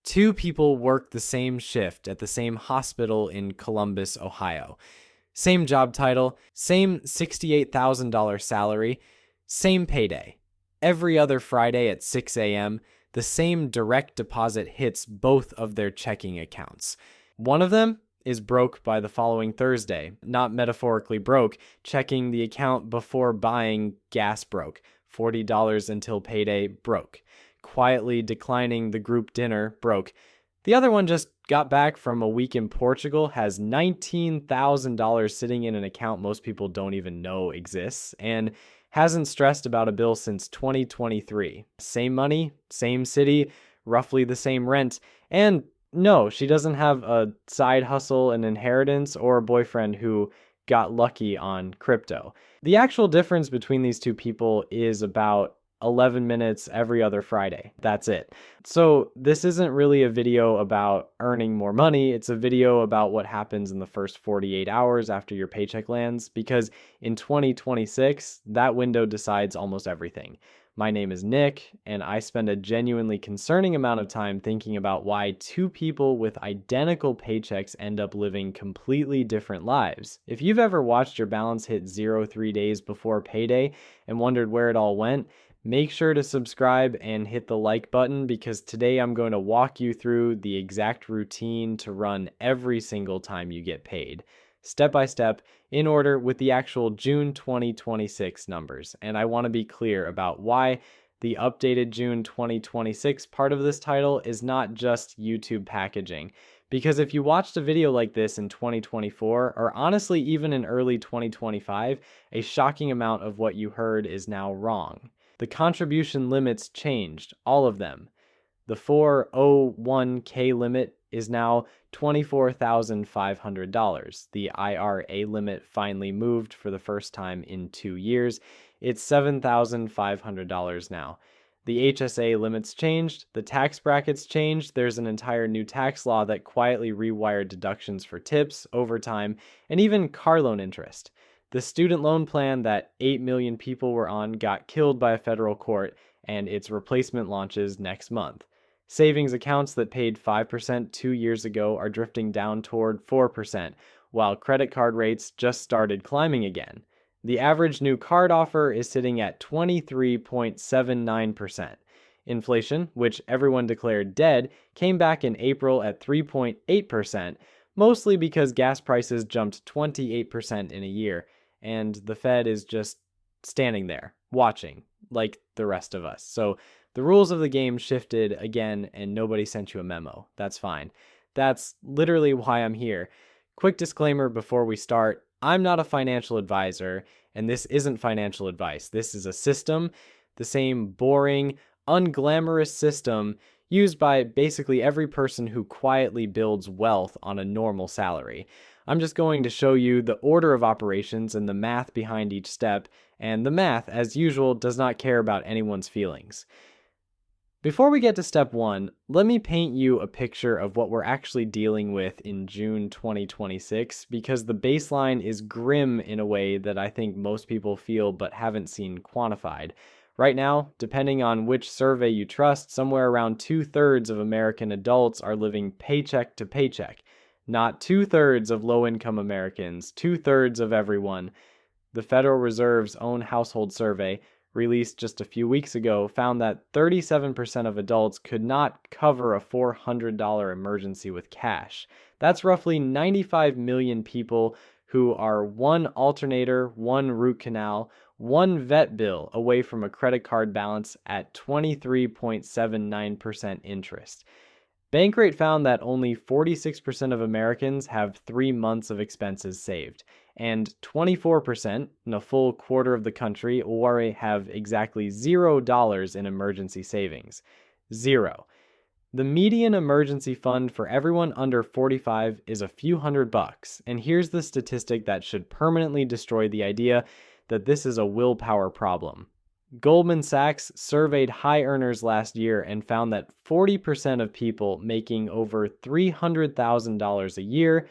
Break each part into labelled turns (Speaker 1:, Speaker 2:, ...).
Speaker 1: Two people work the same shift at the same hospital in Columbus, Ohio. Same job title, same $68,000 salary, same payday. Every other Friday at 6 a.m., the same direct deposit hits both of their checking accounts. One of them is broke by the following Thursday, not metaphorically broke, checking the account before buying gas broke, $40 until payday broke, quietly declining the group dinner broke. The other one just got back from a week in Portugal, has $19,000 sitting in an account most people don't even know exists, and hasn't stressed about a bill since 2023. Same money, same city, roughly the same rent, and no, she doesn't have a side hustle, an inheritance, or a boyfriend who got lucky on crypto. The actual difference between these two people is about 11 minutes every other Friday. That's it. So this isn't really a video about earning more money. It's a video about what happens in the first 48 hours after your paycheck lands, because in 2026, that window decides almost everything. My name is Nick, and I spend a genuinely concerning amount of time thinking about why two people with identical paychecks end up living completely different lives. If you've ever watched your balance hit 0 3 days before payday and wondered where it all went, make sure to subscribe and hit the like button, because today I'm going to walk you through the exact routine to run every single time you get paid, step by step, in order with the actual June 2026 numbers. And I want to be clear about why the updated June 2026 part of this title is not just YouTube packaging. Because if you watched a video like this in 2024, or honestly even in early 2025, a shocking amount of what you heard is now wrong. The contribution limits changed, all of them. The 401k limit is now $24,500. The IRA limit finally moved for the first time in 2 years. It's $7,500 now. The HSA limits changed, the tax brackets changed, there's an entire new tax law that quietly rewired deductions for tips, overtime, and even car loan interest. The student loan plan that 8 million people were on got killed by a federal court, and its replacement launches next month. Savings accounts that paid 5% 2 years ago are drifting down toward 4%, while credit card rates just started climbing again. The average new card offer is sitting at 23.79%. Inflation, which everyone declared dead, came back in April at 3.8%, mostly because gas prices jumped 28% in a year, and the Fed is just standing there, watching, like the rest of us. So the rules of the game shifted again, and nobody sent you a memo. That's fine. That's literally why I'm here. Quick disclaimer before we start. I'm not a financial advisor, and this isn't financial advice. This is a system, the same boring, unglamorous system used by basically every person who quietly builds wealth on a normal salary. I'm just going to show you the order of operations and the math behind each step, and the math, as usual, does not care about anyone's feelings. Before we get to step 1, let me paint you a picture of what we're actually dealing with in June 2026, because the baseline is grim in a way that I think most people feel but haven't seen quantified. Right now, depending on which survey you trust, somewhere around 2/3 of American adults are living paycheck to paycheck. Not 2/3 of low-income Americans, 2/3 of everyone. The Federal Reserve's own household survey, released just a few weeks ago, found that 37% of adults could not cover a $400 emergency with cash. That's roughly 95 million people who are one alternator, one root canal, one vet bill away from a credit card balance at 23.79% interest. Bankrate found that only 46% of Americans have 3 months of expenses saved, and 24%, in a full quarter of the country, or have exactly $0 in emergency savings. Zero. The median emergency fund for everyone under 45 is a few $100, and here's the statistic that should permanently destroy the idea that this is a willpower problem. Goldman Sachs surveyed high earners last year and found that 40% of people making over $300,000 a year,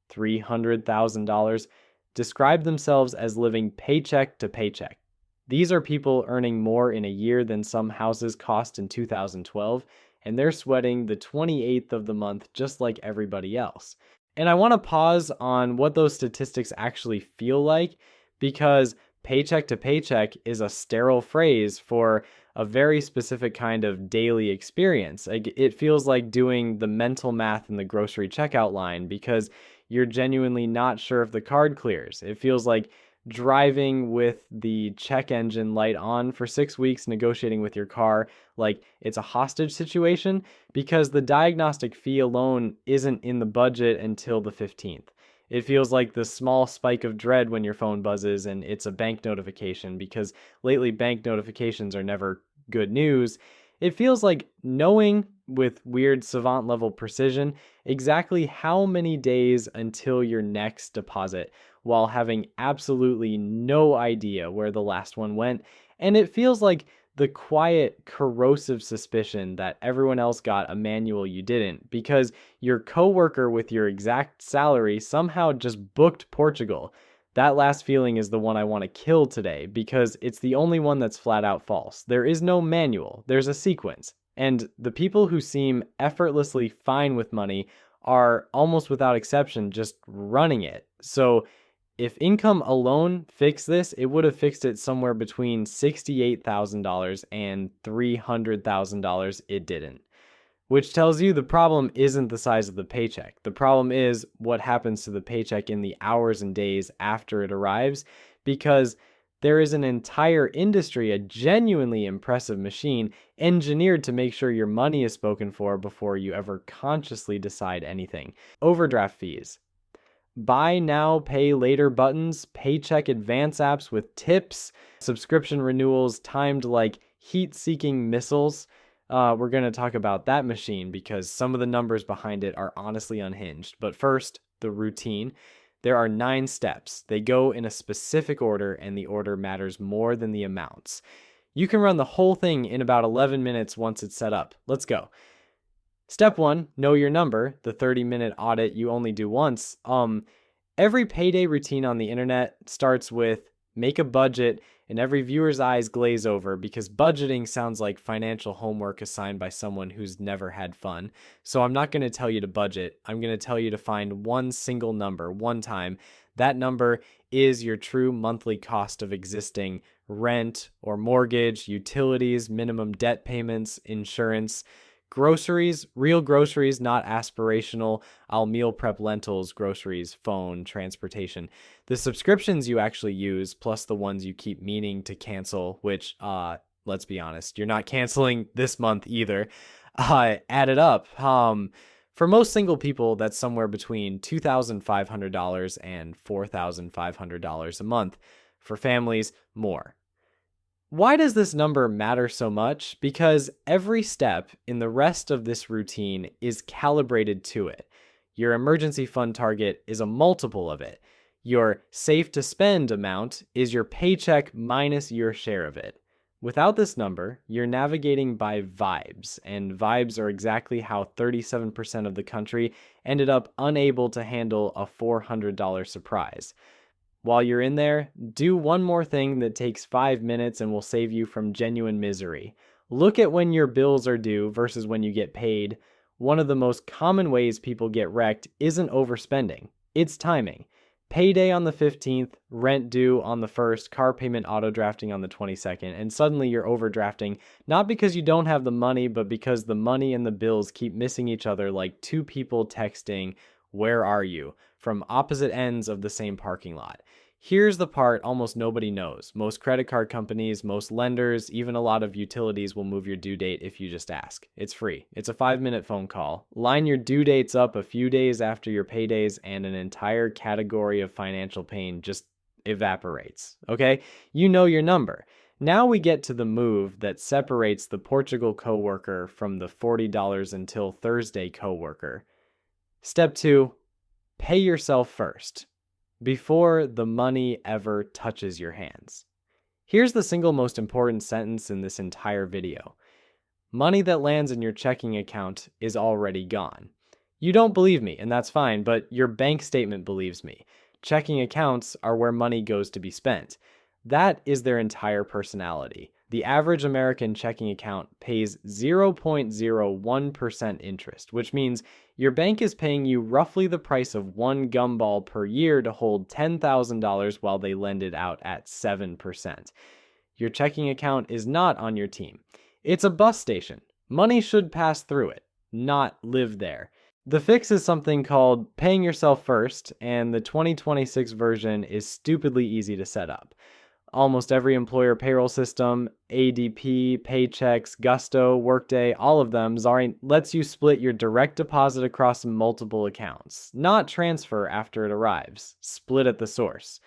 Speaker 1: $300,000, describe themselves as living paycheck to paycheck. These are people earning more in a year than some houses cost in 2012, and they're sweating the 28th of the month just like everybody else. And I want to pause on what those statistics actually feel like, because paycheck to paycheck is a sterile phrase for a very specific kind of daily experience. Like, it feels like doing the mental math in the grocery checkout line because you're genuinely not sure if the card clears. It feels like driving with the check engine light on for 6 weeks, negotiating with your car like it's a hostage situation, because the diagnostic fee alone isn't in the budget until the 15th. It feels like the small spike of dread when your phone buzzes and it's a bank notification, because lately bank notifications are never good news. It feels like knowing with weird savant level precision exactly how many days until your next deposit, while having absolutely no idea where the last one went. And it feels like the quiet, corrosive suspicion that everyone else got a manual you didn't, because your coworker with your exact salary somehow just booked Portugal. That last feeling is the one I want to kill today, because it's the only one that's flat out false. There is no manual, there's a sequence. And the people who seem effortlessly fine with money are almost without exception just running it. So if income alone fixed this, it would have fixed it somewhere between $68,000 and $300,000. It didn't. Which tells you the problem isn't the size of the paycheck. The problem is what happens to the paycheck in the hours and days after it arrives, because there is an entire industry, a genuinely impressive machine, engineered to make sure your money is spoken for before you ever consciously decide anything. Overdraft fees, buy now, pay later buttons, paycheck advance apps with tips, subscription renewals timed like heat-seeking missiles. We're going to talk about that machine because some of the numbers behind it are honestly unhinged. But first, the routine. There are 9 steps. They go in a specific order, and the order matters more than the amounts. You can run the whole thing in about 11 minutes once it's set up. Let's go. Step 1, know your number, the 30-minute audit you only do once. Every payday routine on the internet starts with make a budget, and every viewer's eyes glaze over because budgeting sounds like financial homework assigned by someone who's never had fun. So I'm not going to tell you to budget. I'm going to tell you to find one single number, one time. That number is your true monthly cost of existing: rent or mortgage, utilities, minimum debt payments, insurance. Groceries, real groceries, not aspirational, I'll meal prep lentils, groceries, phone, transportation. The subscriptions you actually use, plus the ones you keep meaning to cancel, which, let's be honest, you're not canceling this month either, add it up. For most single people, that's somewhere between $2,500 and $4,500 a month. For families, more. Why does this number matter so much? Because every step in the rest of this routine is calibrated to it. Your emergency fund target is a multiple of it. Your safe to spend amount is your paycheck minus your share of it. Without this number, you're navigating by vibes, and vibes are exactly how 37% of the country ended up unable to handle a $400 surprise. While you're in there, do one more thing that takes 5 minutes and will save you from genuine misery. Look at when your bills are due versus when you get paid. One of the most common ways people get wrecked isn't overspending, it's timing. Payday on the 15th, rent due on the 1st, car payment auto-drafting on the 22nd, and suddenly you're overdrafting, not because you don't have the money, but because the money and the bills keep missing each other like two people texting, "Where are you?" from opposite ends of the same parking lot. Here's the part almost nobody knows. Most credit card companies, most lenders, even a lot of utilities will move your due date if you just ask. It's free. It's a 5-minute phone call. Line your due dates up a few days after your paydays and an entire category of financial pain just evaporates. Okay? You know your number. Now we get to the move that separates the Portugal coworker from the $40 until Thursday coworker. Step 2, pay yourself first, before the money ever touches your hands. Here's the single most important sentence in this entire video. Money that lands in your checking account is already gone. You don't believe me, and that's fine, but your bank statement believes me. Checking accounts are where money goes to be spent. That is their entire personality. The average American checking account pays 0.01% interest, which means your bank is paying you roughly the price of one gumball per year to hold $10,000 while they lend it out at 7%. Your checking account is not on your team. It's a bus station. Money should pass through it, not live there. The fix is something called paying yourself first, and the 2026 version is stupidly easy to set up. Almost every employer payroll system, ADP, Paychex, Gusto, Workday, all of them, lets you split your direct deposit across multiple accounts, not transfer after it arrives, split at the source.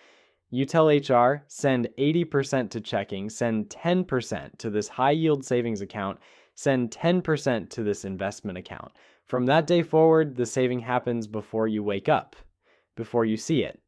Speaker 1: You tell HR, send 80% to checking, send 10% to this high yield savings account, send 10% to this investment account. From that day forward, the saving happens before you wake up, before you see it,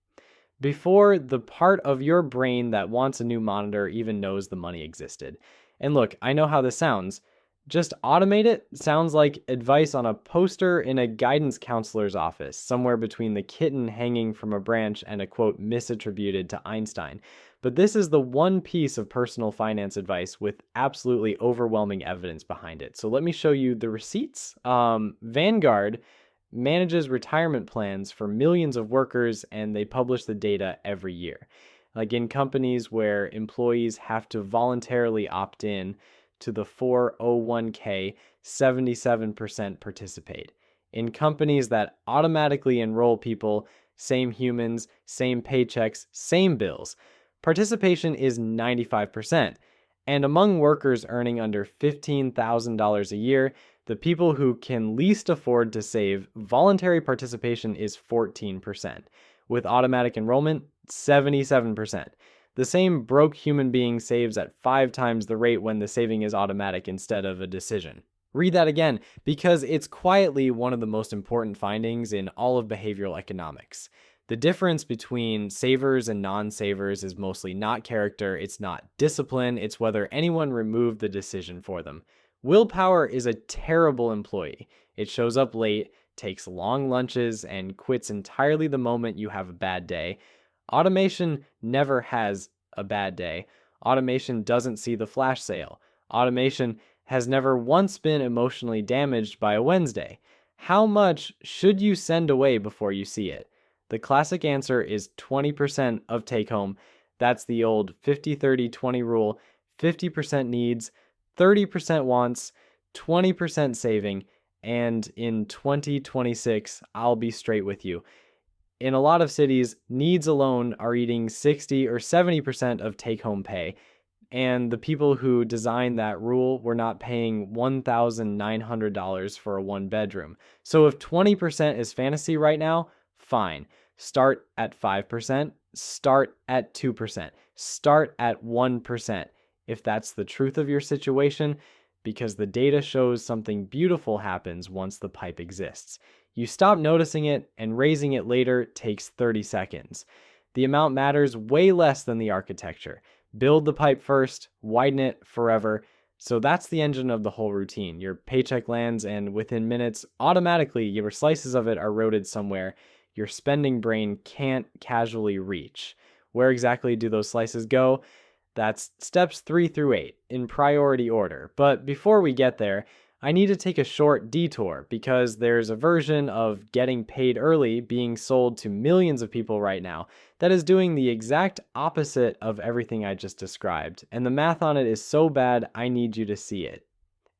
Speaker 1: before the part of your brain that wants a new monitor even knows the money existed. And look, I know how this sounds. Just automate it sounds like advice on a poster in a guidance counselor's office, somewhere between the kitten hanging from a branch and a quote misattributed to Einstein. But this is the one piece of personal finance advice with absolutely overwhelming evidence behind it. So let me show you the receipts. Vanguard manages retirement plans for millions of workers, and they publish the data every year. Like in companies where employees have to voluntarily opt in to the 401k, 77% participate. In companies that automatically enroll people, same humans, same paychecks, same bills, participation is 95%. And among workers earning under $15,000 a year, the people who can least afford to save, voluntary participation is 14%. With automatic enrollment, 77%. The same broke human being saves at 5 times the rate when the saving is automatic instead of a decision. Read that again, because it's quietly one of the most important findings in all of behavioral economics. The difference between savers and non-savers is mostly not character, it's not discipline, it's whether anyone removed the decision for them. Willpower is a terrible employee. It shows up late, takes long lunches, and quits entirely the moment you have a bad day. Automation never has a bad day. Automation doesn't see the flash sale. Automation has never once been emotionally damaged by a Wednesday. How much should you send away before you see it? The classic answer is 20% of take home. That's the old 50-30-20 rule. 50% needs, 30% wants, 20% saving, and in 2026, I'll be straight with you. In a lot of cities, needs alone are eating 60 or 70% of take-home pay, and the people who designed that rule were not paying $1,900 for a one-bedroom. So if 20% is fantasy right now, fine. Start at 5%, start at 2%, start at 1%. If that's the truth of your situation, because the data shows something beautiful happens once the pipe exists. You stop noticing it, and raising it later takes 30 seconds. The amount matters way less than the architecture. Build the pipe first, widen it forever. So that's the engine of the whole routine. Your paycheck lands, and within minutes, automatically, your slices of it are routed somewhere your spending brain can't casually reach. Where exactly do those slices go? That's steps 3 through 8 in priority order. But before we get there, I need to take a short detour because there's a version of getting paid early being sold to millions of people right now that is doing the exact opposite of everything I just described. And the math on it is so bad, I need you to see it.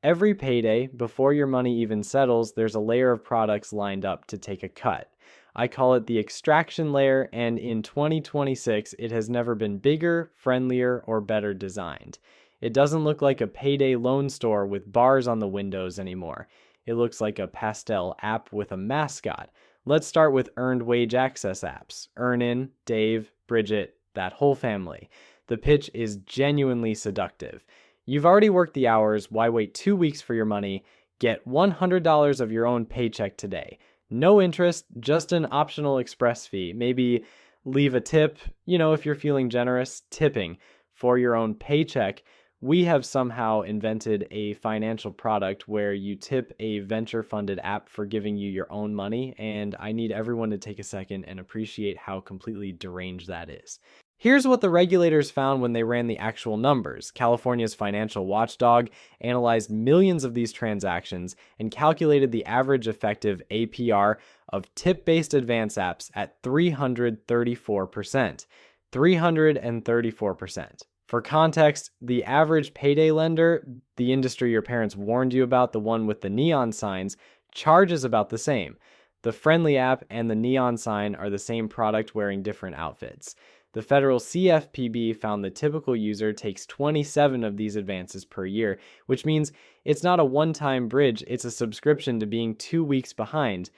Speaker 1: Every payday, before your money even settles, there's a layer of products lined up to take a cut. I call it the extraction layer, and in 2026, it has never been bigger, friendlier, or better designed. It doesn't look like a payday loan store with bars on the windows anymore. It looks like a pastel app with a mascot. Let's start with earned wage access apps. Earnin, Dave, Bridget, that whole family. The pitch is genuinely seductive. You've already worked the hours, why wait 2 weeks for your money? Get $100 of your own paycheck today. No interest, just an optional express fee. Maybe leave a tip, if you're feeling generous, tipping for your own paycheck. We have somehow invented a financial product where you tip a venture-funded app for giving you your own money, and I need everyone to take a second and appreciate how completely deranged that is. Here's what the regulators found when they ran the actual numbers. California's financial watchdog analyzed millions of these transactions and calculated the average effective APR of tip-based advance apps at 334%. 334%. For context, the average payday lender, the industry your parents warned you about, the one with the neon signs, charges about the same. The friendly app and the neon sign are the same product wearing different outfits. The federal CFPB found the typical user takes 27 of these advances per year, which means it's not a one-time bridge, it's a subscription to being 2 weeks behind,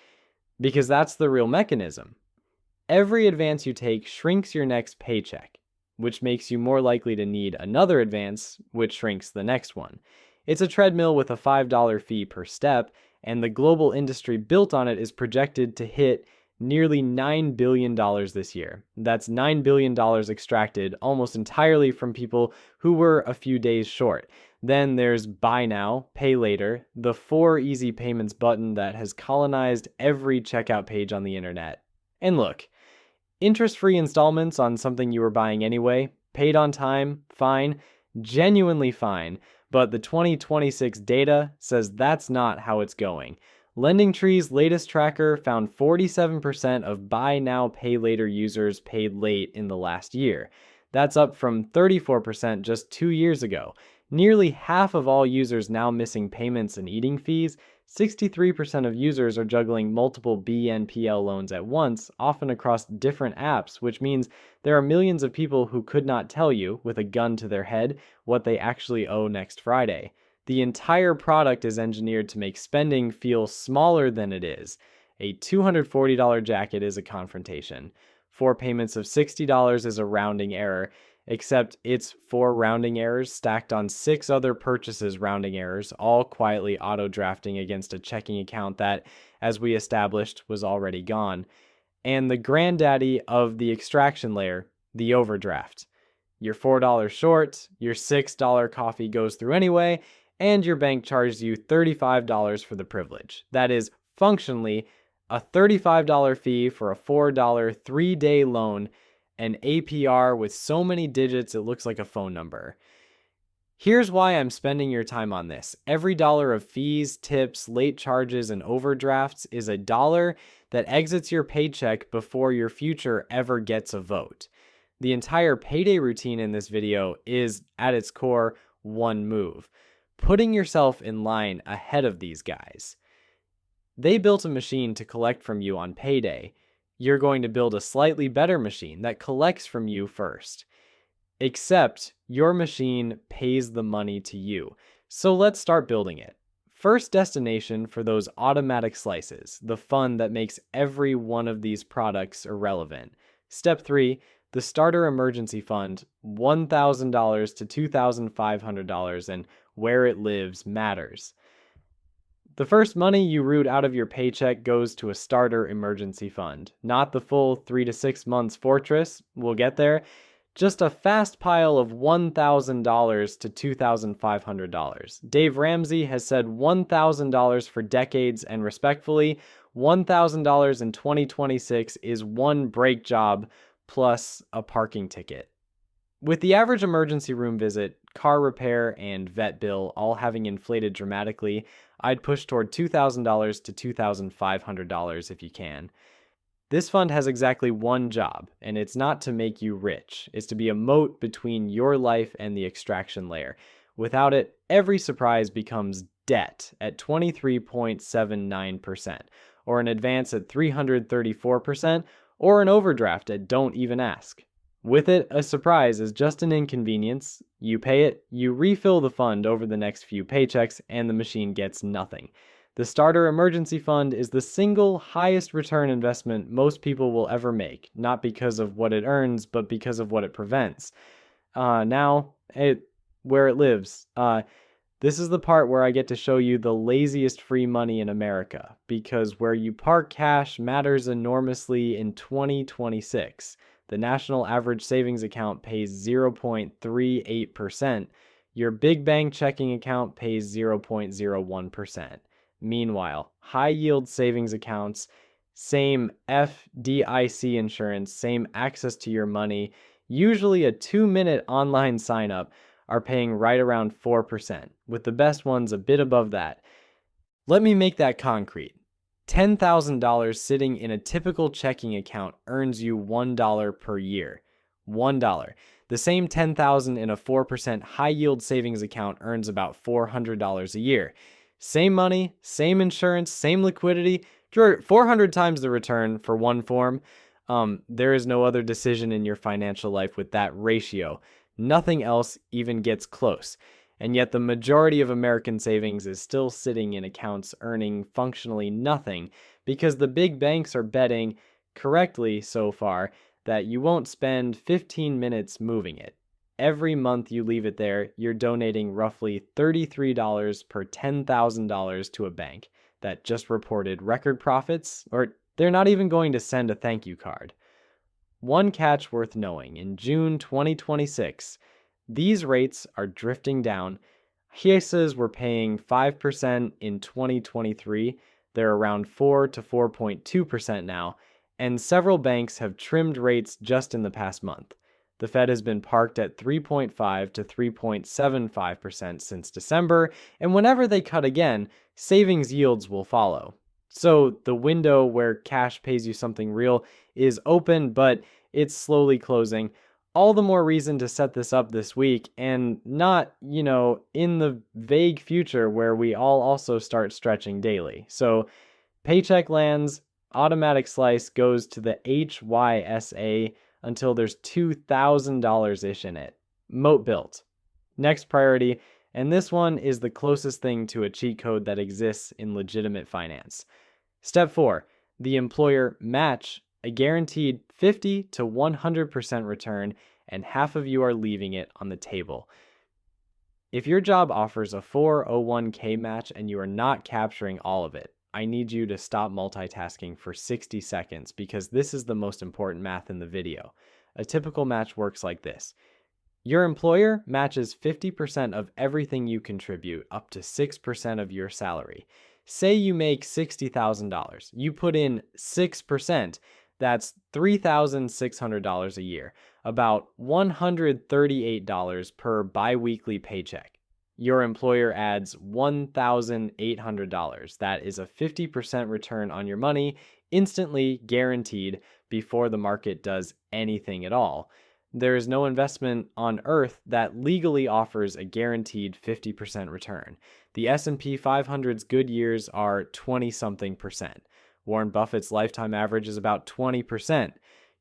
Speaker 1: because that's the real mechanism. Every advance you take shrinks your next paycheck, which makes you more likely to need another advance, which shrinks the next one. It's a treadmill with a $5 fee per step, and the global industry built on it is projected to hit nearly $9 billion this year. That's $9 billion extracted almost entirely from people who were a few days short. Then there's buy now, pay later, the 4 easy payments button that has colonized every checkout page on the internet. And look, interest-free installments on something you were buying anyway, paid on time, fine, genuinely fine, but the 2026 data says that's not how it's going. LendingTree's latest tracker found 47% of buy now, pay later users paid late in the last year. That's up from 34% just 2 years ago. Nearly half of all users now missing payments and eating fees. 63% of users are juggling multiple BNPL loans at once, often across different apps, which means there are millions of people who could not tell you, with a gun to their head, what they actually owe next Friday. The entire product is engineered to make spending feel smaller than it is. A $240 jacket is a confrontation. 4 payments of $60 is a rounding error, except it's 4 rounding errors stacked on 6 other purchases rounding errors, all quietly auto-drafting against a checking account that, as we established, was already gone. And the granddaddy of the extraction layer, the overdraft. You're $4 short, your $6 coffee goes through anyway, and your bank charges you $35 for the privilege. That is functionally a $35 fee for a $4 3-day loan, an APR with so many digits it looks like a phone number. Here's why I'm spending your time on this. Every dollar of fees, tips, late charges, and overdrafts is a dollar that exits your paycheck before your future ever gets a vote. The entire payday routine in this video is, at its core, one move: putting yourself in line ahead of these guys. They built a machine to collect from you on payday. You're going to build a slightly better machine that collects from you first. Except your machine pays the money to you. So let's start building it. First destination for those automatic slices, the fun that makes every one of these products irrelevant. Step 3, the starter emergency fund, $1,000 to $2,500, and where it lives matters. The first money you root out of your paycheck goes to a starter emergency fund, not the full 3 to 6 months fortress, we'll get there, just a fast pile of $1,000 to $2,500. Dave Ramsey has said $1,000 for decades, and respectfully, $1,000 in 2026 is one brake job plus a parking ticket. With the average emergency room visit, car repair, and vet bill all having inflated dramatically, I'd push toward $2,000 to $2,500 if you can. This fund has exactly one job, and it's not to make you rich. It's to be a moat between your life and the extraction layer. Without it, every surprise becomes debt at 23.79%, or an advance at 334%, or an overdraft at don't even ask. With it, a surprise is just an inconvenience. You pay it, you refill the fund over the next few paychecks, and the machine gets nothing. The starter emergency fund is the single highest return investment most people will ever make, not because of what it earns, but because of what it prevents. Where it lives. This is the part where I get to show you the laziest free money in America, because where you park cash matters enormously in 2026. The national average savings account pays 0.38%. Your big bank checking account pays 0.01%. Meanwhile, high-yield savings accounts, same FDIC insurance, same access to your money, Usually a 2-minute online sign up are paying right around 4%, with the best ones a bit above that. Let me make that concrete. $10,000 sitting in a typical checking account earns you $1 per year. $1. The same $10,000 in a 4% high-yield savings account earns about $400 a year. Same money, same insurance, same liquidity, 400 times the return for one form. There is no other decision in your financial life with that ratio. Nothing else even gets close. And yet the majority of American savings is still sitting in accounts earning functionally nothing because the big banks are betting, correctly so far, that you won't spend 15 minutes moving it. Every month you leave it there, you're donating roughly $33 per $10,000 to a bank that just reported record profits, or they're not even going to send a thank you card. One catch worth knowing: in June 2026, these rates are drifting down. HIESAs were paying 5% in 2023. They're around 4 to 4.2% now, and several banks have trimmed rates just in the past month. The Fed has been parked at 3.5 to 3.75% since December, and whenever they cut again, savings yields will follow. So the window where cash pays you something real is open, but it's slowly closing. All the more reason to set this up this week and not, in the vague future where we all also start stretching daily. So paycheck lands, automatic slice goes to the HYSA until there's $2,000-ish in it. Moat built. Next priority, and this one is the closest thing to a cheat code that exists in legitimate finance. Step 4, the employer match a guaranteed 50 to 100% return, and half of you are leaving it on the table. If your job offers a 401k match and you are not capturing all of it, I need you to stop multitasking for 60 seconds because this is the most important math in the video. A typical match works like this. Your employer matches 50% of everything you contribute, up to 6% of your salary. Say you make $60,000. You put in 6%. That's $3,600 a year, about $138 per biweekly paycheck. Your employer adds $1,800. That is a 50% return on your money, instantly guaranteed before the market does anything at all. There is no investment on earth that legally offers a guaranteed 50% return. The S&P 500's good years are 20-something%. Warren Buffett's lifetime average is about 20%.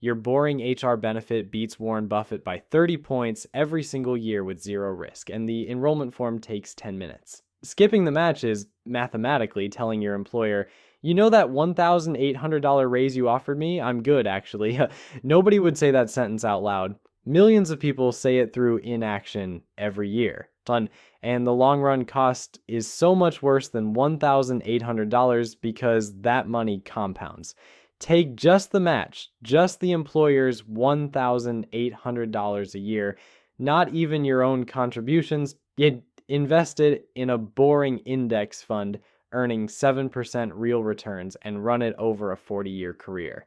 Speaker 1: Your boring HR benefit beats Warren Buffett by 30 points every single year with zero risk, and the enrollment form takes 10 minutes. Skipping the match is mathematically telling your employer, you know that $1,800 raise you offered me? I'm good, actually. Nobody would say that sentence out loud. Millions of people say it through inaction every year. And the long run cost is so much worse than $1,800 because that money compounds. Take just the match, just the employer's $1,800 a year, not even your own contributions. You invested in a boring index fund earning 7% real returns and run it over a 40-year career.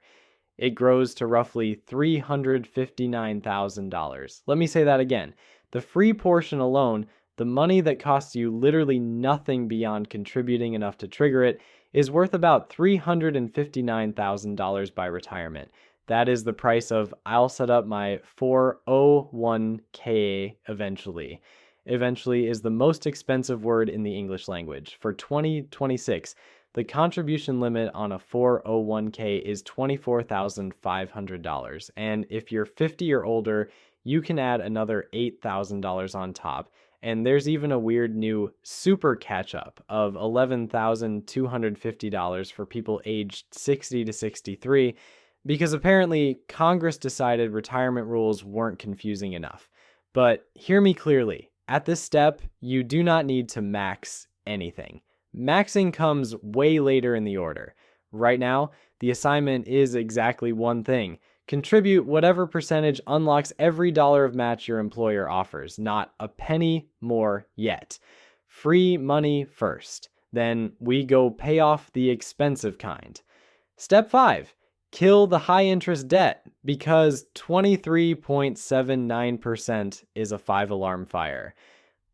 Speaker 1: It grows to roughly $359,000. Let me say that again. The free portion alone, the money that costs you literally nothing beyond contributing enough to trigger it, is worth about $359,000 by retirement. That is the price of I'll set up my 401k eventually. Eventually is the most expensive word in the English language. For 2026, the contribution limit on a 401k is $24,500. And if you're 50 or older, you can add another $8,000 on top. And there's even a weird new super catch-up of $11,250 for people aged 60 to 63, because apparently Congress decided retirement rules weren't confusing enough. But hear me clearly, at this step, you do not need to max anything. Maxing comes way later in the order. Right now, the assignment is exactly one thing. Contribute whatever percentage unlocks every dollar of match your employer offers, not a penny more yet. Free money first. Then we go pay off the expensive kind. Step 5. Kill the high interest debt because 23.79% is a 5 alarm fire.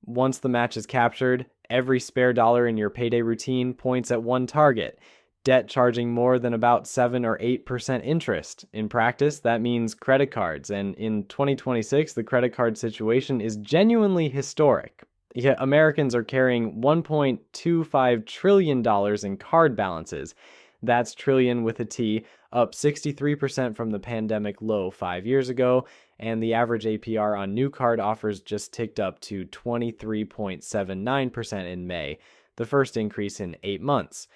Speaker 1: Once the match is captured, every spare dollar in your payday routine points at one target: debt charging more than about 7 or 8% interest. In practice, that means credit cards, and in 2026, the credit card situation is genuinely historic. Yet Americans are carrying $1.25 trillion in card balances. That's trillion with a T, up 63% from the pandemic low 5 years ago, and the average APR on new card offers just ticked up to 23.79% in May, the first increase in 8 months.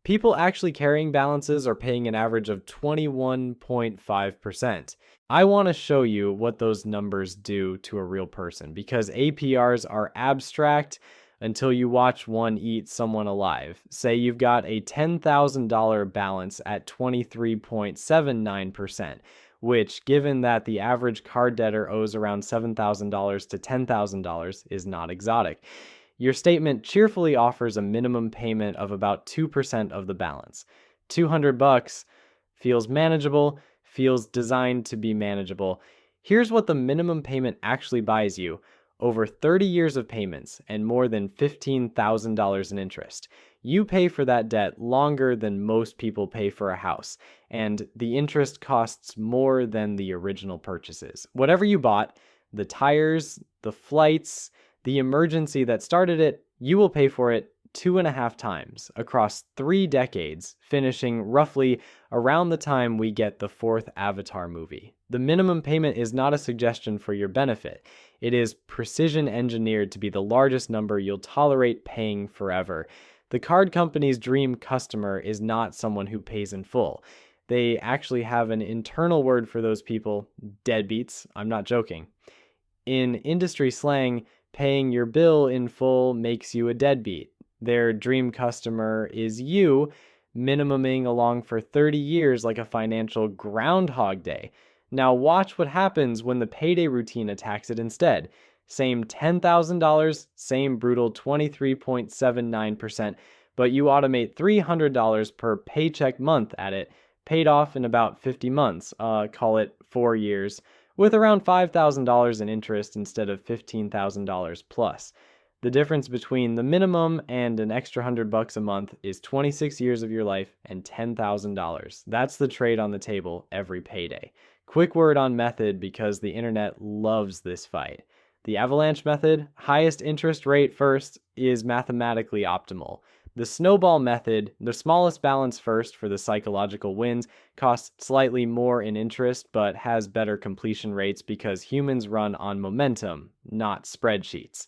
Speaker 1: People actually carrying balances are paying an average of 21.5%. I want to show you what those numbers do to a real person, because APRs are abstract until you watch one eat someone alive. Say you've got a $10,000 balance at 23.79%, which, given that the average card debtor owes around $7,000 to $10,000, is not exotic. Your statement cheerfully offers a minimum payment of about 2% of the balance. $200 feels manageable, feels designed to be manageable. Here's what the minimum payment actually buys you: over 30 years of payments and more than $15,000 in interest. You pay for that debt longer than most people pay for a house, and the interest costs more than the original purchases. Whatever you bought, the tires, the flights, the emergency that started it, you will pay for it 2.5 times across 3 decades, finishing roughly around the time we get the 4th Avatar movie. The minimum payment is not a suggestion for your benefit. It is precision engineered to be the largest number you'll tolerate paying forever. The card company's dream customer is not someone who pays in full. They actually have an internal word for those people: deadbeats. I'm not joking. In industry slang, paying your bill in full makes you a deadbeat. Their dream customer is you, minimuming along for 30 years like a financial Groundhog Day. Now watch what happens when the payday routine attacks it instead. Same $10,000, same brutal 23.79%, but you automate $300 per paycheck month at it, paid off in about 50 months, call it 4 years, with around $5,000 in interest instead of $15,000 plus. The difference between the minimum and an extra $100 a month is 26 years of your life and $10,000. That's the trade on the table every payday. Quick word on method, because the internet loves this fight. The avalanche method, highest interest rate first, is mathematically optimal. The snowball method, the smallest balance first for the psychological wins, costs slightly more in interest but has better completion rates because humans run on momentum, not spreadsheets.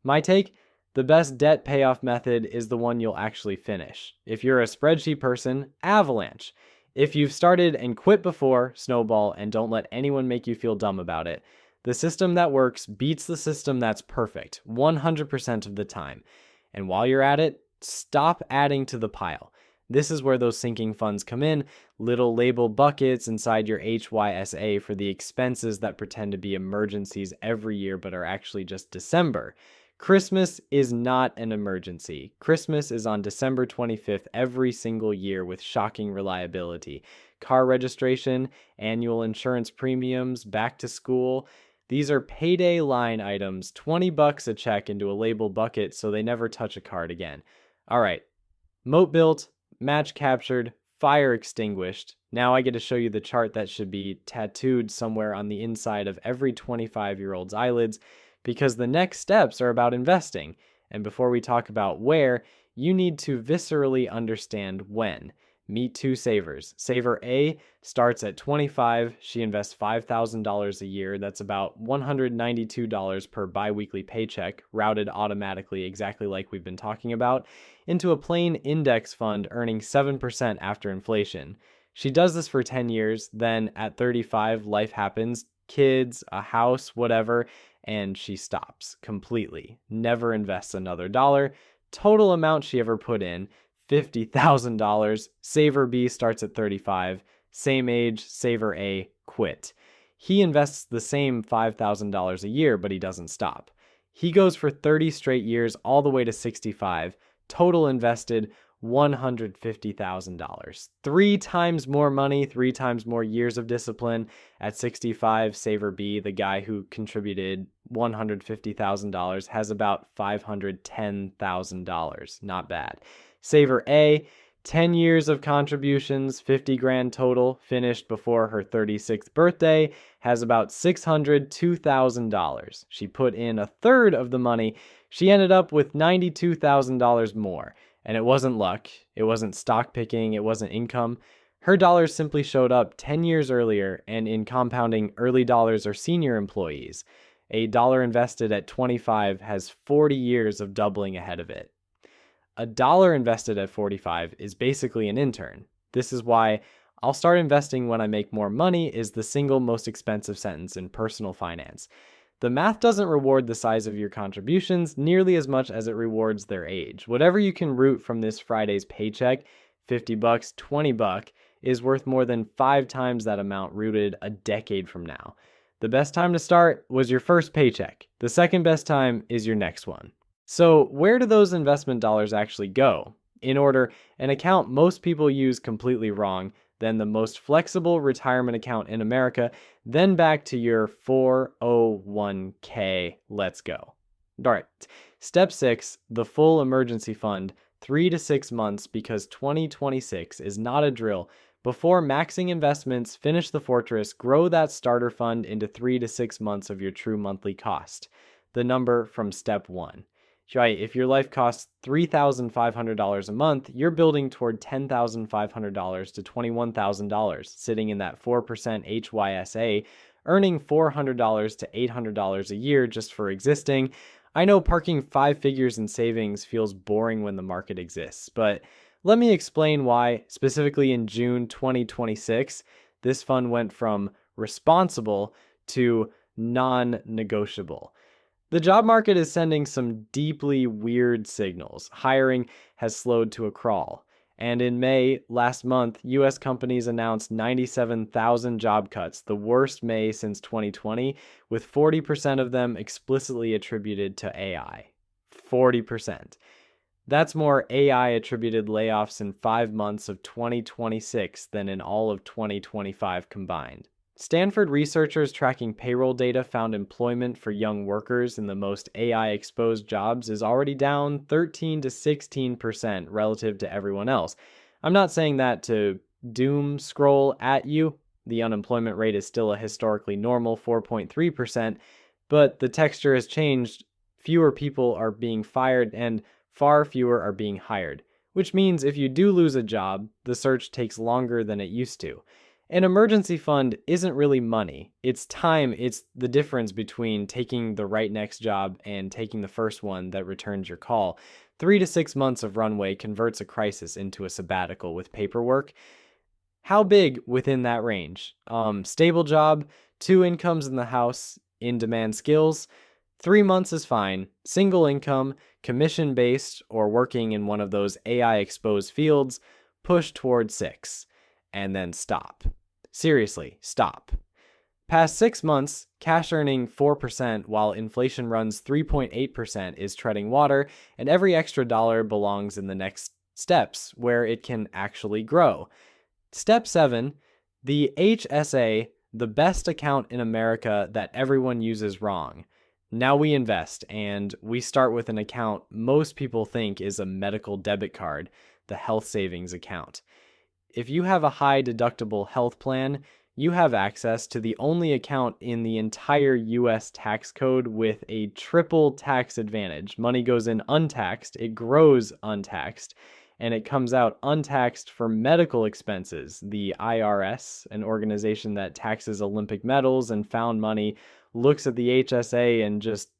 Speaker 1: My take: the best debt payoff method is the one you'll actually finish. If you're a spreadsheet person, avalanche. If you've started and quit before, snowball, and don't let anyone make you feel dumb about it. The system that works beats the system that's perfect 100% of the time. And while you're at it, stop adding to the pile. This is where those sinking funds come in, little label buckets inside your HYSA for the expenses that pretend to be emergencies every year but are actually just December. Christmas is not an emergency. Christmas is on December 25th every single year with shocking reliability. Car registration, annual insurance premiums, back to school. These are payday line items, $20 a check into a label bucket so they never touch a card again. All right, Moat built, match captured, fire extinguished. Now I get to show you the chart that should be tattooed somewhere on the inside of every 25-year-old's eyelids, because the next steps are about investing. And before we talk about where, you need to viscerally understand when. Meet two savers. Saver A starts at 25. She invests $5,000 a year. That's about $192 per biweekly paycheck, routed automatically, exactly like we've been talking about, into a plain index fund earning 7% after inflation. She does this for 10 years. Then at 35, life happens, kids, a house, whatever, and she stops completely. Never invests another dollar. Total amount she ever put in, $50,000. Saver B starts at 35. Same age, Saver A quit. He invests the same $5,000 a year, but he doesn't stop. He goes for 30 straight years all the way to 65. Total invested $150,000. 3 times more money, 3 times more years of discipline. At 65, Saver B, the guy who contributed $150,000, has about $510,000. Not bad. Saver A, 10 years of contributions, 50 grand total, finished before her 36th birthday, has about $602,000. She put in a third of the money. She ended up with $92,000 more. And it wasn't luck, it wasn't stock picking, it wasn't income. Her dollars simply showed up 10 years earlier and in compounding early dollars or senior employees. A dollar invested at 25 has 40 years of doubling ahead of it. A dollar invested at 45 is basically an intern. This is why "I'll start investing when I make more money" is the single most expensive sentence in personal finance. The math doesn't reward the size of your contributions nearly as much as it rewards their age. Whatever you can root from this Friday's paycheck, $50, $20, is worth more than 5 times that amount rooted a decade from now. The best time to start was your first paycheck. The second best time is your next one. So where do those investment dollars actually go? In order, an account most people use completely wrong, then the most flexible retirement account in America, then back to your 401k. Let's go. All right. Step 6, the full emergency fund, 3 to 6 months, because 2026 is not a drill. Before maxing investments, finish the fortress, grow that starter fund into 3 to 6 months of your true monthly cost. The number from step 1. Right, if your life costs $3,500 a month, you're building toward $10,500 to $21,000, sitting in that 4% HYSA, earning $400 to $800 a year just for existing. I know parking 5 figures in savings feels boring when the market exists, but let me explain why, specifically in June 2026, this fund went from responsible to non-negotiable. The job market is sending some deeply weird signals. Hiring has slowed to a crawl. And in May, last month, US companies announced 97,000 job cuts, the worst May since 2020, with 40% of them explicitly attributed to AI. 40%. That's more AI-attributed layoffs in 5 months of 2026 than in all of 2025 combined. Stanford researchers tracking payroll data found employment for young workers in the most AI-exposed jobs is already down 13 to 16% relative to everyone else. I'm not saying that to doom scroll at you. The unemployment rate is still a historically normal 4.3%, but the texture has changed. Fewer people are being fired and far fewer are being hired, which means if you do lose a job, the search takes longer than it used to. An emergency fund isn't really money. It's time. It's the difference between taking the right next job and taking the first one that returns your call. 3 to 6 months of runway converts a crisis into a sabbatical with paperwork. How big within that range? Stable job, 2 incomes in the house, in-demand skills. 3 months is fine. Single income, commission-based, or working in one of those AI-exposed fields, push toward 6. And then stop. Seriously, stop. Past 6 months, cash earning 4% while inflation runs 3.8% is treading water, and every extra dollar belongs in the next steps where it can actually grow. Step 7, the HSA, the best account in America that everyone uses wrong. Now we invest, and we start with an account most people think is a medical debit card, the health savings account. If you have a high deductible health plan, you have access to the only account in the entire US tax code with a triple tax advantage. Money goes in untaxed, it grows untaxed, and it comes out untaxed for medical expenses. The IRS, an organization that taxes Olympic medals and found money, looks at the HSA and just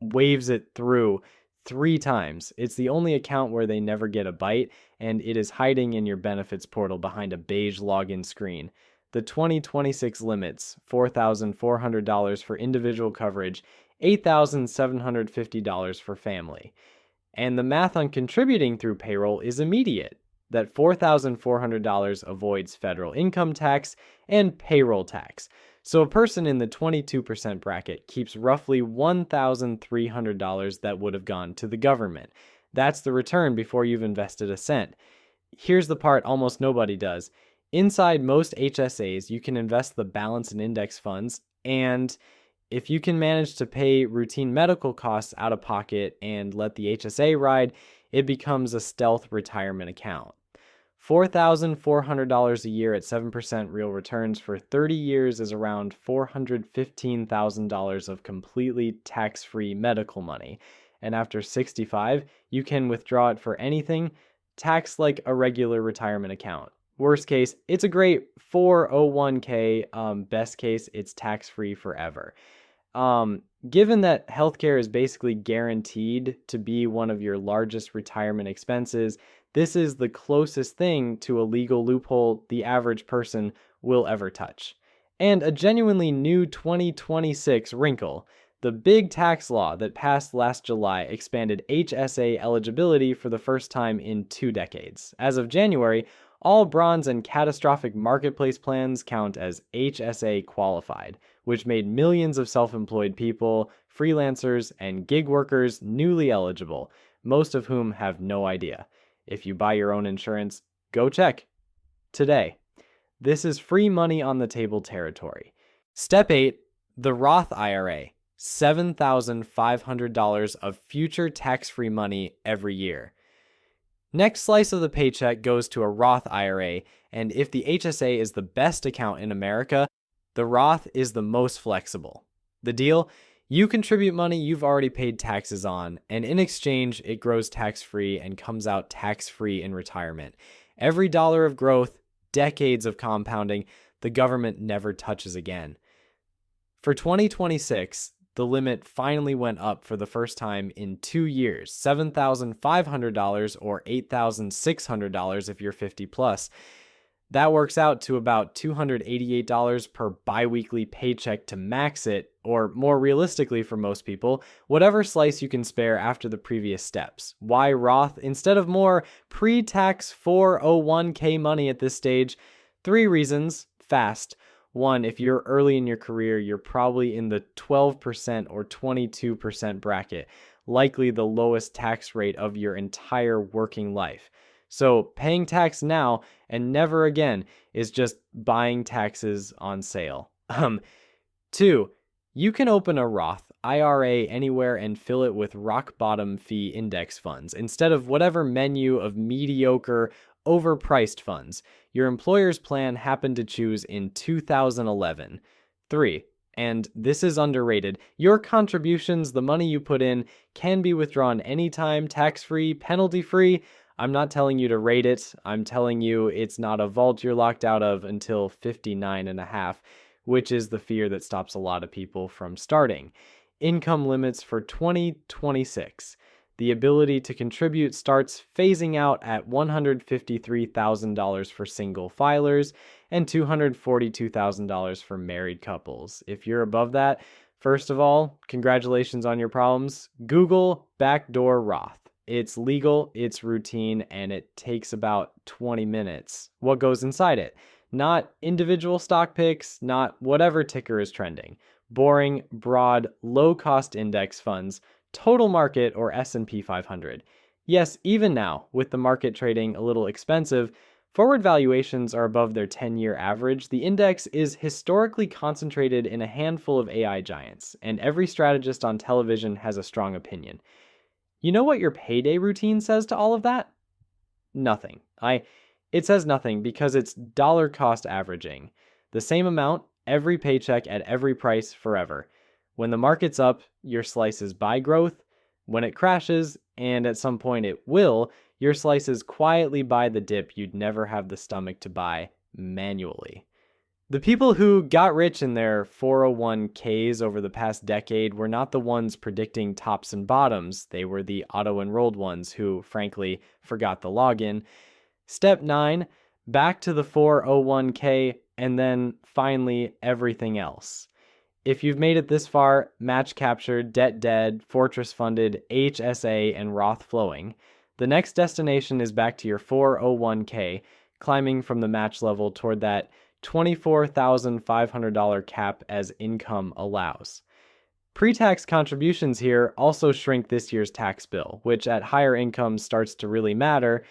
Speaker 1: waves it through 3 times. It's the only account where they never get a bite, and it is hiding in your benefits portal behind a beige login screen. The 2026 limits, $4,400 for individual coverage, $8,750 for family. And the math on contributing through payroll is immediate. That $4,400 avoids federal income tax and payroll tax. So a person in the 22% bracket keeps roughly $1,300 that would have gone to the government. That's the return before you've invested a cent. Here's the part almost nobody does. Inside most HSAs, you can invest the balance in index funds, and if you can manage to pay routine medical costs out of pocket and let the HSA ride, it becomes a stealth retirement account. $4,400 a year at 7% real returns for 30 years is around $415,000 of completely tax-free medical money. And after 65, you can withdraw it for anything, taxed like a regular retirement account. Worst case, it's a great 401k. Best case, it's tax-free forever. Given that healthcare is basically guaranteed to be one of your largest retirement expenses, this is the closest thing to a legal loophole the average person will ever touch. And a genuinely new 2026 wrinkle. The big tax law that passed last July expanded HSA eligibility for the first time in 2 decades. As of January, all bronze and catastrophic marketplace plans count as HSA qualified, which made millions of self-employed people, freelancers, and gig workers newly eligible, most of whom have no idea. If you buy your own insurance, go check today. This is free money on the table territory. Step 8, the Roth IRA, $7,500 of future tax-free money every year. Next slice of the paycheck goes to a Roth IRA, and if the HSA is the best account in America, the Roth is the most flexible. The deal? You contribute money you've already paid taxes on, and in exchange, it grows tax-free and comes out tax-free in retirement. Every dollar of growth, decades of compounding, the government never touches again. For 2026, the limit finally went up for the first time in 2 years, $7,500 or $8,600 if you're 50 plus. That works out to about $288 per biweekly paycheck to max it, or more realistically for most people, whatever slice you can spare after the previous steps. Why Roth instead of more pre-tax 401k money at this stage? 3 reasons, fast. 1, if you're early in your career, you're probably in the 12% or 22% bracket, likely the lowest tax rate of your entire working life. So paying tax now and never again is just buying taxes on sale. 2, you can open a Roth IRA anywhere and fill it with rock bottom fee index funds instead of whatever menu of mediocre, overpriced funds your employer's plan happened to choose in 2011. 3, and this is underrated, your contributions, the money you put in, can be withdrawn anytime, tax-free, penalty-free. I'm not telling you to rate it. I'm telling you it's not a vault you're locked out of until 59 and a half, which is the fear that stops a lot of people from starting. Income limits for 2026. The ability to contribute starts phasing out at $153,000 for single filers and $242,000 for married couples. If you're above that, first of all, congratulations on your problems. Google backdoor Roth. It's legal, it's routine, and it takes about 20 minutes. What goes inside it? Not individual stock picks, not whatever ticker is trending. Boring, broad, low-cost index funds, total market or S&P 500. Yes, even now, with the market trading a little expensive, forward valuations are above their 10-year average. The index is historically concentrated in a handful of AI giants, and every strategist on television has a strong opinion. You know what your payday routine says to all of that? Nothing. It says nothing because it's dollar cost averaging. The same amount, every paycheck at every price forever. When the market's up, your slices buy growth. When it crashes, and at some point it will, your slices quietly buy the dip you'd never have the stomach to buy manually. The people who got rich in their 401ks over the past decade were not the ones predicting tops and bottoms. They were the auto-enrolled ones who, frankly, forgot the login. Step 9, back to the 401k, and then finally everything else. If you've made it this far, match captured, debt dead, fortress funded, HSA, and Roth flowing, the next destination is back to your 401k, climbing from the match level toward that $24,500 cap as income allows. Pre-tax contributions here also shrink this year's tax bill, which at higher incomes starts to really matter.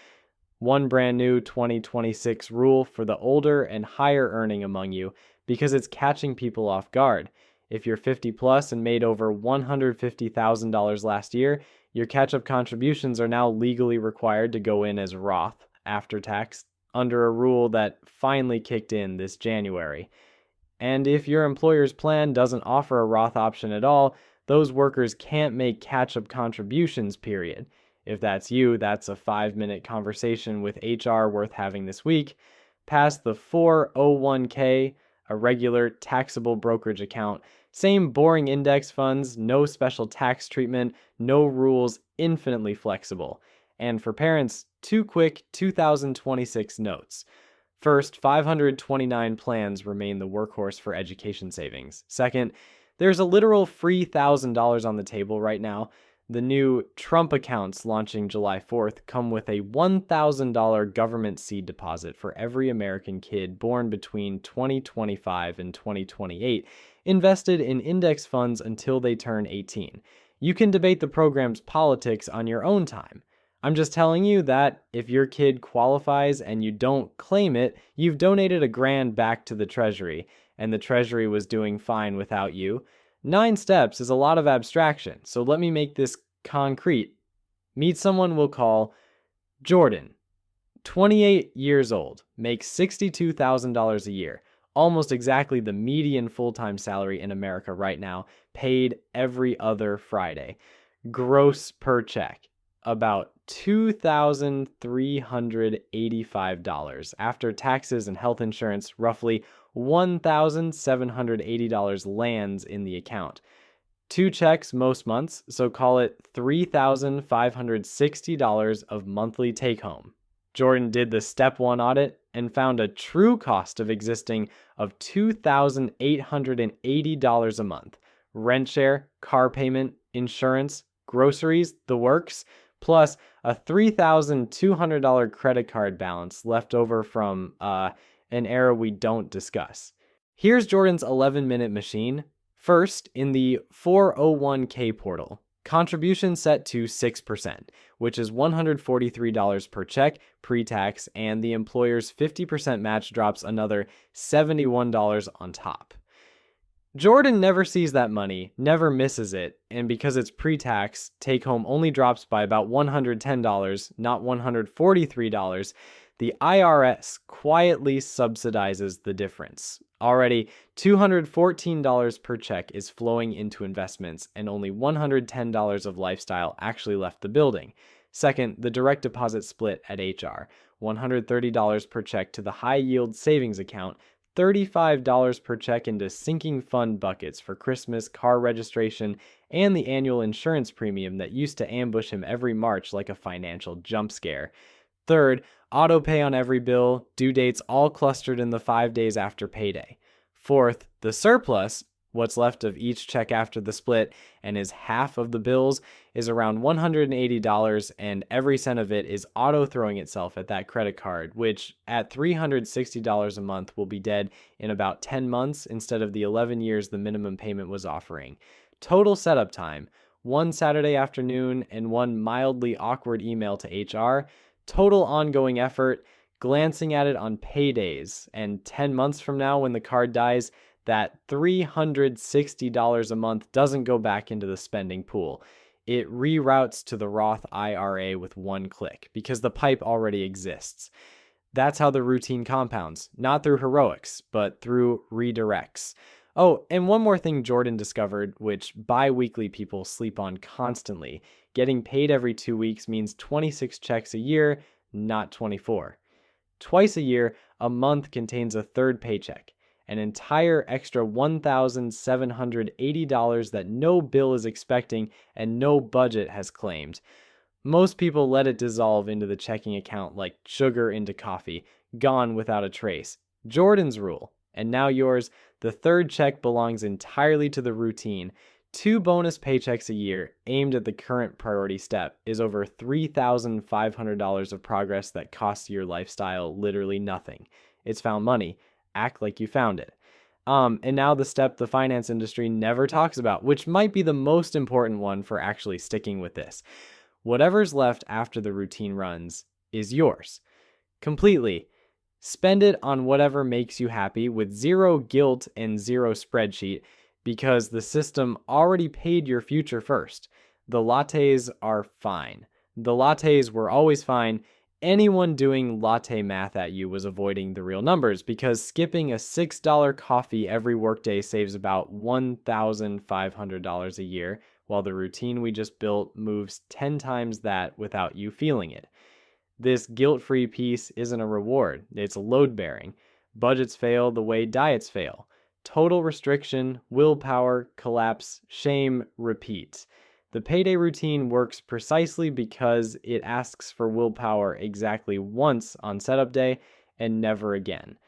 Speaker 1: One brand new 2026 rule for the older and higher earning among you because it's catching people off guard. If you're 50 plus and made over $150,000 last year, your catch-up contributions are now legally required to go in as Roth after tax under a rule that finally kicked in this January. And if your employer's plan doesn't offer a Roth option at all, those workers can't make catch-up contributions, period. If that's you, that's a 5-minute conversation with HR worth having this week. Pass the 401k, a regular taxable brokerage account. Same boring index funds, no special tax treatment, no rules, infinitely flexible. And for parents, 2 quick 2026 notes. First, 529 plans remain the workhorse for education savings. Second, there's a literal free $1,000 on the table right now. The new Trump accounts launching July 4th come with a $1,000 government seed deposit for every American kid born between 2025 and 2028, invested in index funds until they turn 18. You can debate the program's politics on your own time. I'm just telling you that if your kid qualifies and you don't claim it, you've donated $1,000 back to the Treasury, and the Treasury was doing fine without you. 9 steps is a lot of abstraction, so let me make this concrete. Meet someone we'll call Jordan, 28 years old, makes $62,000 a year, almost exactly the median full-time salary in America right now, paid every other Friday. Gross per check, about $2,385. After taxes and health insurance, roughly $1,780 lands in the account. 2 checks most months, so call it $3,560 of monthly take-home. Jordan did the Step 1 audit and found a true cost of existing of $2,880 a month. Rent share, car payment, insurance, groceries, the works, plus a $3,200 credit card balance left over from an era we don't discuss. Here's Jordan's 11-minute machine. First, in the 401k portal, contribution set to 6%, which is $143 per check pre-tax, and the employer's 50% match drops another $71 on top. Jordan never sees that money, never misses it, and because it's pre-tax, take-home only drops by about $110, not $143. The IRS quietly subsidizes the difference. Already, $214 per check is flowing into investments, and only $110 of lifestyle actually left the building. Second, the direct deposit split at HR, $130 per check to the high-yield savings account, $35 per check into sinking fund buckets for Christmas, car registration, and the annual insurance premium that used to ambush him every March like a financial jump scare. Third, auto pay on every bill, due dates all clustered in the 5 days after payday. Fourth, the surplus, what's left of each check after the split, and is half of the bills, is around $180, and every cent of it is auto-throwing itself at that credit card, which at $360 a month will be dead in about 10 months instead of the 11 years the minimum payment was offering. Total setup time, 1 Saturday afternoon and 1 mildly awkward email to HR. Total ongoing effort, glancing at it on paydays, and 10 months from now when the card dies, that $360 a month doesn't go back into the spending pool. It reroutes to the Roth IRA with 1 click because the pipe already exists. That's how the routine compounds, not through heroics, but through redirects. Oh, and one more thing Jordan discovered, which bi-weekly people sleep on constantly. Getting paid every 2 weeks means 26 checks a year, not 24. Twice a year, a month contains a third paycheck. An entire extra $1,780 that no bill is expecting and no budget has claimed. Most people let it dissolve into the checking account like sugar into coffee, gone without a trace. Jordan's rule, and now yours, the third check belongs entirely to the routine. 2 bonus paychecks a year, aimed at the current priority step, is over $3,500 of progress that costs your lifestyle literally nothing. It's found money. Act like you found it. And now the step the finance industry never talks about, which might be the most important one for actually sticking with this. Whatever's left after the routine runs is yours. Completely. Spend it on whatever makes you happy with zero guilt and zero spreadsheet because the system already paid your future first. The lattes are fine. The lattes were always fine. Anyone doing latte math at you was avoiding the real numbers because skipping a $6 coffee every workday saves about $1,500 a year, while the routine we just built moves 10 times that without you feeling it. This guilt-free piece isn't a reward, it's load-bearing. Budgets fail the way diets fail. Total restriction, willpower, collapse, shame, repeat. The payday routine works precisely because it asks for willpower exactly once on setup day and never again.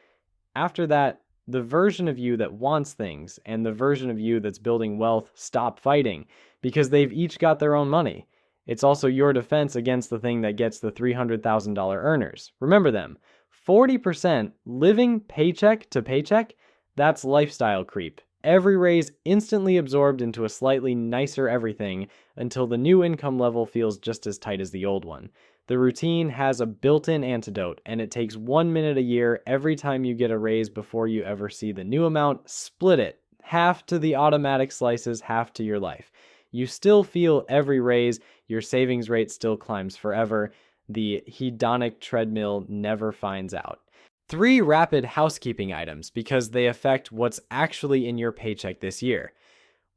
Speaker 1: After that, the version of you that wants things and the version of you that's building wealth stop fighting because they've each got their own money. It's also your defense against the thing that gets the $300,000 earners. Remember them. 40% living paycheck to paycheck, that's lifestyle creep. Every raise instantly absorbed into a slightly nicer everything until the new income level feels just as tight as the old one. The routine has a built-in antidote, and it takes 1 minute a year every time you get a raise before you ever see the new amount. Split it. Half to the automatic slices, half to your life. You still feel every raise, your savings rate still climbs forever. The hedonic treadmill never finds out. 3 rapid housekeeping items because they affect what's actually in your paycheck this year.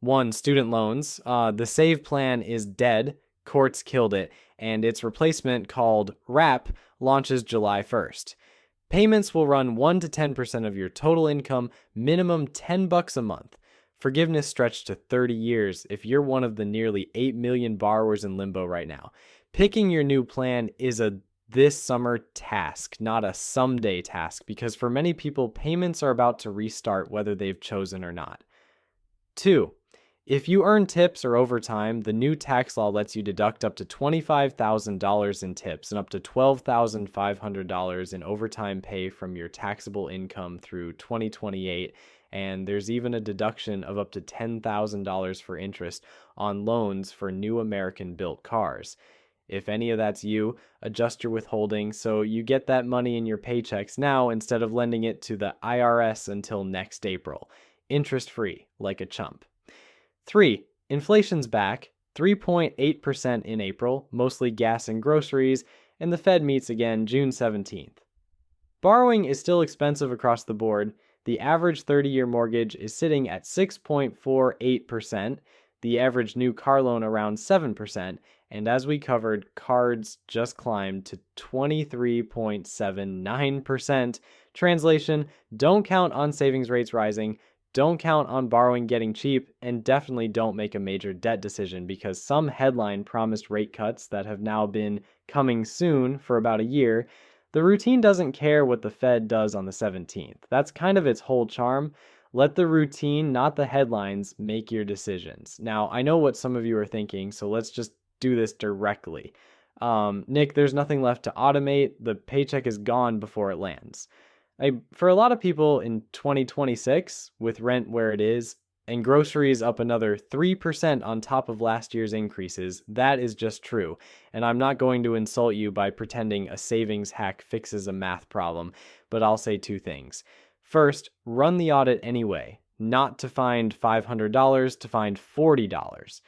Speaker 1: 1, student loans. The SAVE plan is dead. Courts killed it, and its replacement, called WRAP, launches July 1st. Payments will run 1 to 10% of your total income, minimum $10 a month. Forgiveness stretched to 30 years if you're one of the nearly 8 million borrowers in limbo right now. Picking your new plan is a this summer task, not a someday task, because for many people, payments are about to restart whether they've chosen or not. 2, if you earn tips or overtime, the new tax law lets you deduct up to $25,000 in tips and up to $12,500 in overtime pay from your taxable income through 2028. And there's even a deduction of up to $10,000 for interest on loans for new American-built cars. If any of that's you, adjust your withholding so you get that money in your paychecks now instead of lending it to the IRS until next April. Interest-free, like a chump. 3, inflation's back, 3.8% in April, mostly gas and groceries, and the Fed meets again June 17th. Borrowing is still expensive across the board. The average 30-year mortgage is sitting at 6.48%, the average new car loan around 7%, and as we covered, cards just climbed to 23.79%. Translation, don't count on savings rates rising, don't count on borrowing getting cheap, and definitely don't make a major debt decision because some headline promised rate cuts that have now been coming soon for about a year. The routine doesn't care what the Fed does on the 17th. That's kind of its whole charm. Let the routine, not the headlines, make your decisions. Now, I know what some of you are thinking, so let's just do this directly. Nick, there's nothing left to automate. The paycheck is gone before it lands. For a lot of people in 2026, with rent where it is, and groceries up another 3% on top of last year's increases, that is just true. And I'm not going to insult you by pretending a savings hack fixes a math problem, but I'll say 2 things. First, run the audit anyway, not to find $500, to find $40.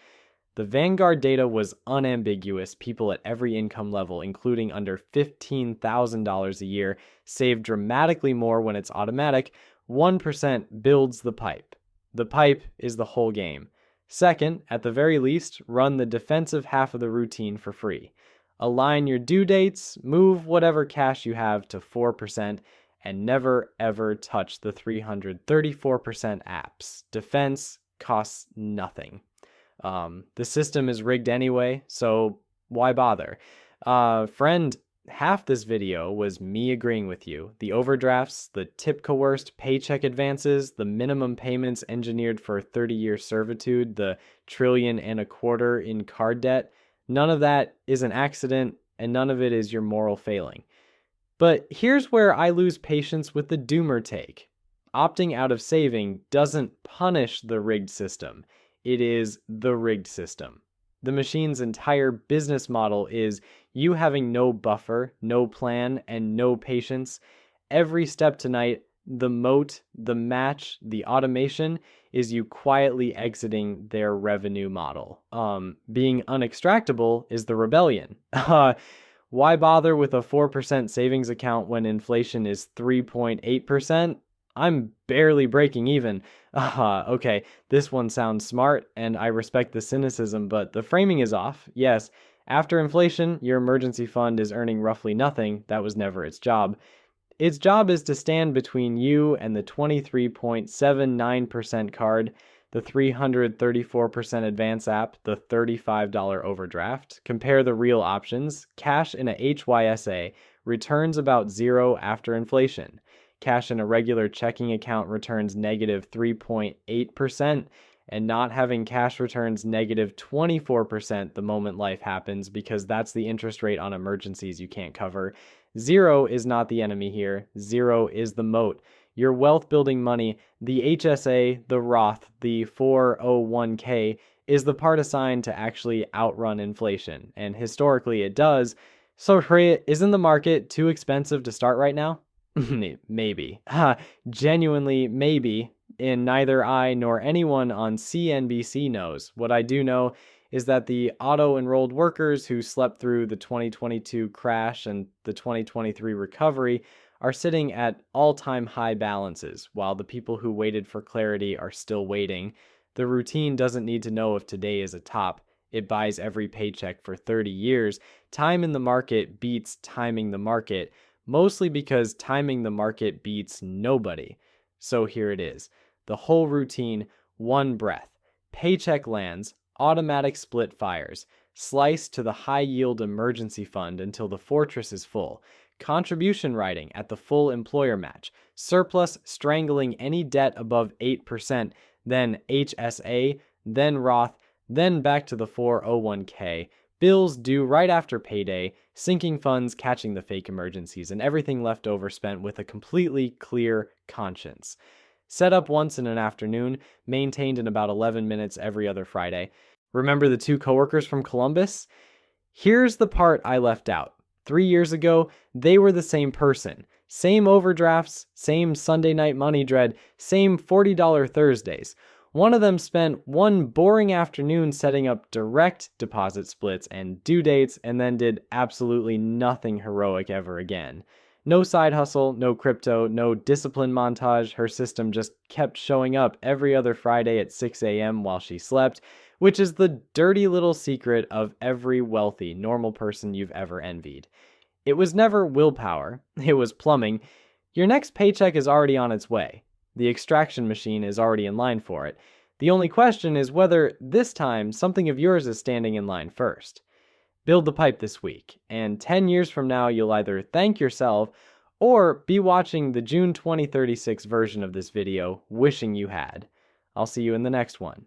Speaker 1: The Vanguard data was unambiguous. People at every income level, including under $15,000 a year, save dramatically more when it's automatic. 1% builds the pipe. The pipe is the whole game. Second, at the very least, run the defensive half of the routine for free. Align your due dates, move whatever cash you have to 4%, and never ever touch the 334% apps. Defense costs nothing. The system is rigged anyway, so why bother? Friend, half this video was me agreeing with you. The overdrafts, the tip coerced paycheck advances, the minimum payments engineered for 30-year servitude, the $1.25 trillion in card debt, none of that is an accident, and none of it is your moral failing. But here's where I lose patience with the doomer take. Opting out of saving doesn't punish the rigged system. It is the rigged system. The machine's entire business model is you having no buffer, no plan, and no patience. Every step tonight, the moat, the match, the automation is you quietly exiting their revenue model. Being unextractable is the rebellion. Why bother with a 4% savings account when inflation is 3.8%? I'm barely breaking even. Okay, this one sounds smart, and I respect the cynicism, but the framing is off. Yes, after inflation, your emergency fund is earning roughly nothing. That was never its job. Its job is to stand between you and the 23.79% card, the 334% advance app, the $35 overdraft. Compare the real options. Cash in a HYSA returns about zero after inflation. Cash in a regular checking account returns negative 3.8%, and not having cash returns negative 24% the moment life happens, because that's the interest rate on emergencies you can't cover. Zero is not the enemy here. Zero is the moat. Your wealth building money, the HSA, the Roth, the 401k, is the part assigned to actually outrun inflation. And historically it does. So isn't the market too expensive to start right now? Maybe. Genuinely, maybe. And neither I nor anyone on CNBC knows. What I do know is that the auto-enrolled workers who slept through the 2022 crash and the 2023 recovery are sitting at all-time high balances, while the people who waited for clarity are still waiting. The routine doesn't need to know if today is a top. It buys every paycheck for 30 years. Time in the market beats timing the market, mostly because timing the market beats nobody. So here it is. The whole routine, one breath. Paycheck lands, automatic split fires, slice to the high-yield emergency fund until the fortress is full, contribution writing at the full employer match, surplus strangling any debt above 8%, then HSA, then Roth, then back to the 401k, bills due right after payday, sinking funds catching the fake emergencies, and everything left over spent with a completely clear conscience. Set up once in an afternoon, maintained in about 11 minutes every other Friday. Remember the two coworkers from Columbus? Here's the part I left out. 3 years ago, they were the same person. Same overdrafts, same Sunday night money dread, same $40 Thursdays. One of them spent one boring afternoon setting up direct deposit splits and due dates, and then did absolutely nothing heroic ever again. No side hustle, no crypto, no discipline montage. Her system just kept showing up every other Friday at 6 a.m. while she slept, which is the dirty little secret of every wealthy, normal person you've ever envied. It was never willpower, it was plumbing. Your next paycheck is already on its way. The extraction machine is already in line for it. The only question is whether, this time, something of yours is standing in line first. Build the pipe this week, and 10 years from now you'll either thank yourself or be watching the June 2036 version of this video wishing you had. I'll see you in the next one.